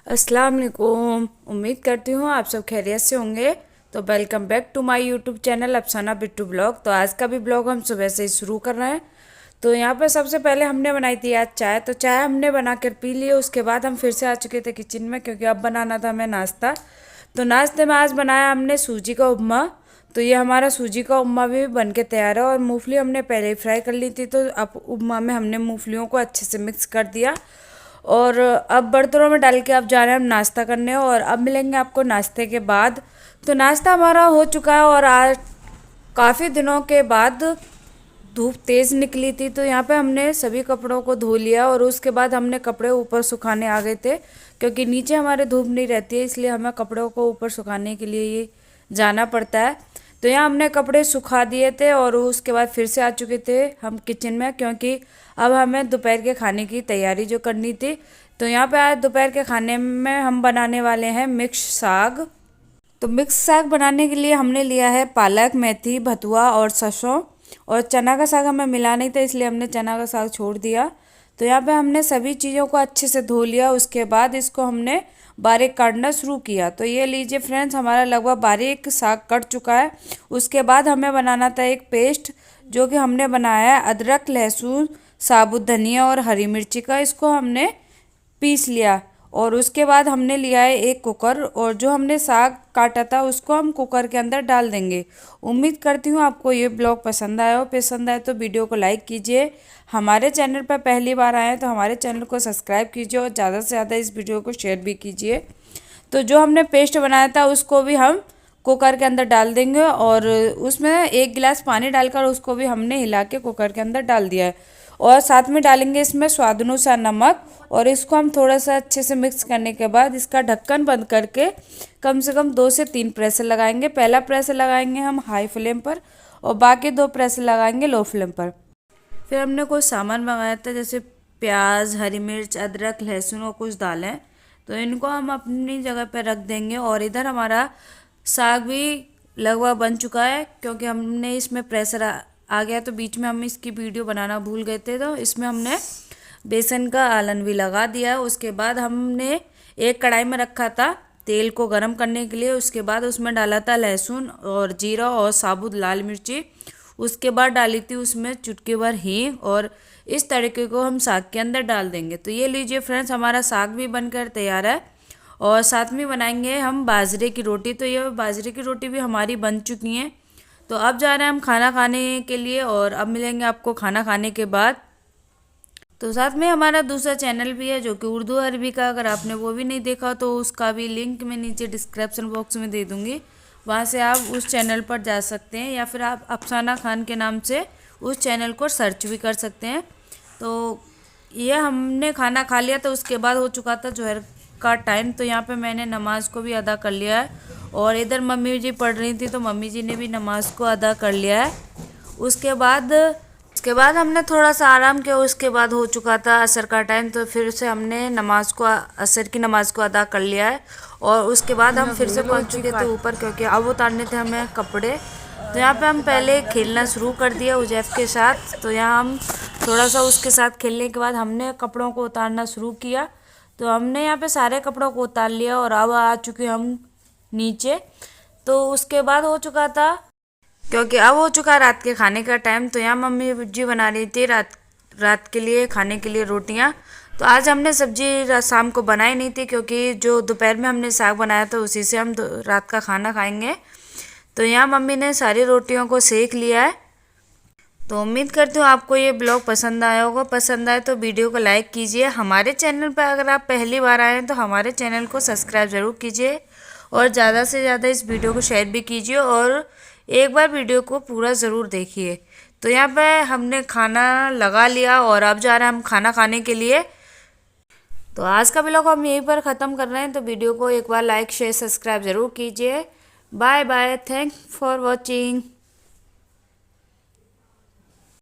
अस्सलाम वालेकुम। उम्मीद करती हूँ आप सब खैरियत से होंगे। तो welcome back to my YouTube channel Afsana Bittu blog. तो आज का भी ब्लॉग हम सुबह से ही शुरू कर रहे हैं। तो यहाँ पे सबसे पहले हमने बनाई थी आज चाय। तो चाय हमने बना कर पी ली। उसके बाद हम फिर से आ चुके थे किचन में, क्योंकि अब बनाना था हमें नाश्ता। तो नाश्ते में आज बनाया हमने सूजी का उपमा। तो ये हमारा सूजी का उपमा भी बन के तैयार है। और मूंगफली हमने पहले ही फ्राई कर ली थी, तो अब उपमा में हमने मूंगफलियों को अच्छे से मिक्स कर दिया। और अब बर्तनों में डाल के अब जा रहे हैं हम नाश्ता करने। और अब मिलेंगे आपको नाश्ते के बाद। तो नाश्ता हमारा हो चुका है। और आज काफ़ी दिनों के बाद धूप तेज़ निकली थी, तो यहाँ पे हमने सभी कपड़ों को धो लिया। और उसके बाद हमने कपड़े ऊपर सुखाने आ गए थे, क्योंकि नीचे हमारे धूप नहीं रहती है, इसलिए हमें कपड़ों को ऊपर सुखाने के लिए ये जाना पड़ता है। तो यहाँ हमने कपड़े सुखा दिए थे और उसके बाद फिर से आ चुके थे हम किचन में, क्योंकि अब हमें दोपहर के खाने की तैयारी जो करनी थी। तो यहाँ पे आज दोपहर के खाने में हम बनाने वाले हैं मिक्स साग। तो मिक्स साग बनाने के लिए हमने लिया है पालक, मेथी, भतुआ और सरसों। और चना का साग हमें मिला नहीं था, इसलिए हमने चना का साग छोड़ दिया। तो यहाँ पे हमने सभी चीज़ों को अच्छे से धो लिया। उसके बाद इसको हमने बारीक काटना शुरू किया। तो ये लीजिए फ्रेंड्स, हमारा लगभग बारीक साग कट चुका है। उसके बाद हमें बनाना था एक पेस्ट, जो कि हमने बनाया है अदरक, लहसुन, साबुत धनिया और हरी मिर्ची का। इसको हमने पीस लिया। और उसके बाद हमने लिया है एक कुकर, और जो हमने साग काटा था उसको हम कुकर के अंदर डाल देंगे। उम्मीद करती हूँ आपको ये ब्लॉग पसंद आया हो। पसंद आए तो वीडियो को लाइक कीजिए। हमारे चैनल पर पहली बार आए हैं तो हमारे चैनल को सब्सक्राइब कीजिए, और ज़्यादा से ज़्यादा इस वीडियो को शेयर भी कीजिए। तो जो हमने पेस्ट बनाया था उसको भी हम कुकर के अंदर डाल देंगे। और उसमें 1 गिलास पानी डालकर उसको भी हमने हिला के कुकर के अंदर डाल दिया है। और साथ में डालेंगे इसमें स्वाद अनुसार नमक। और इसको हम थोड़ा सा अच्छे से मिक्स करने के बाद इसका ढक्कन बंद करके कम से कम 2 से 3 प्रेशर लगाएंगे। पहला प्रेशर लगाएंगे हम हाई फ्लेम पर, और बाकी 2 प्रेशर लगाएंगे लो फ्लेम पर। फिर हमने कुछ सामान मंगाया था, जैसे प्याज, हरी मिर्च, अदरक, लहसुन और कुछ दालें। तो इनको हम अपनी जगह पर रख देंगे। और इधर हमारा साग भी लगभग बन चुका है, क्योंकि हमने इसमें प्रेशर आ गया। तो बीच में हम इसकी वीडियो बनाना भूल गए थे, तो इसमें हमने बेसन का आलन भी लगा दिया है। उसके बाद हमने एक कढ़ाई में रखा था तेल को गरम करने के लिए। उसके बाद उसमें डाला था लहसुन और जीरा और साबुत लाल मिर्ची। उसके बाद डाली थी उसमें चुटकी भर हींग। और इस तड़के को हम साग के अंदर डाल देंगे। तो ये लीजिए फ्रेंड्स, हमारा साग भी बनकर तैयार है। और साथ में बनाएंगे हम बाजरे की रोटी। तो ये बाजरे की रोटी भी हमारी बन चुकी हैं। तो अब जा रहे हैं हम खाना खाने के लिए, और अब मिलेंगे आपको खाना खाने के बाद। तो साथ में हमारा दूसरा चैनल भी है, जो कि उर्दू अरबी का। अगर आपने वो भी नहीं देखा तो उसका भी लिंक मैं नीचे डिस्क्रिप्शन बॉक्स में दे दूँगी, वहाँ से आप उस चैनल पर जा सकते हैं। या फिर आप अफसाना खान के नाम से उस चैनल को सर्च भी कर सकते हैं। तो ये हमने खाना खा लिया। तो उसके बाद हो चुका था जोहर का टाइम। तो यहाँ पे मैंने नमाज को भी अदा कर लिया है। और इधर मम्मी जी पढ़ रही थी, तो मम्मी जी ने भी नमाज को अदा कर लिया है। उसके बाद हमने थोड़ा सा आराम किया। उसके बाद हो चुका था असर का टाइम। तो फिर से हमने असर की नमाज को अदा कर लिया है। और उसके बाद हम फिर से पहुंच चुके थे ऊपर, क्योंकि अब उतारने थे हमें कपड़े। तो यहाँ पे हम पहले खेलना शुरू कर दिया उजैफ के साथ। तो यहाँ हम थोड़ा सा उसके साथ खेलने के बाद हमने कपड़ों को उतारना शुरू किया। तो हमने यहाँ पे सारे कपड़ों को उतार लिया, और अब आ चुके हम नीचे। तो उसके बाद हो चुका था, क्योंकि अब हो चुका रात के खाने का टाइम। तो यहाँ मम्मी जी बना रही थी रात के लिए खाने के लिए रोटियाँ। तो आज हमने सब्जी शाम को बनाई नहीं थी, क्योंकि जो दोपहर में हमने साग बनाया था उसी से हम रात का खाना खाएंगे। तो यहाँ मम्मी ने सारी रोटियों को सेक लिया है। तो उम्मीद करती हूँ आपको ये ब्लॉग पसंद आया होगा। पसंद आए तो वीडियो को लाइक कीजिए। हमारे चैनल पर अगर आप पहली बार आए हैं तो हमारे चैनल को सब्सक्राइब ज़रूर कीजिए, और ज़्यादा से ज़्यादा इस वीडियो को शेयर भी कीजिए। और एक बार वीडियो को पूरा ज़रूर देखिए। तो यहाँ पे हमने खाना लगा लिया, और अब जा रहे हैं हम खाना खाने के लिए। तो आज का ब्लॉग हम यहीं पर ख़त्म कर रहे हैं। तो वीडियो को एक बार लाइक, शेयर, सब्सक्राइब ज़रूर कीजिए। Bye bye, thank for watching.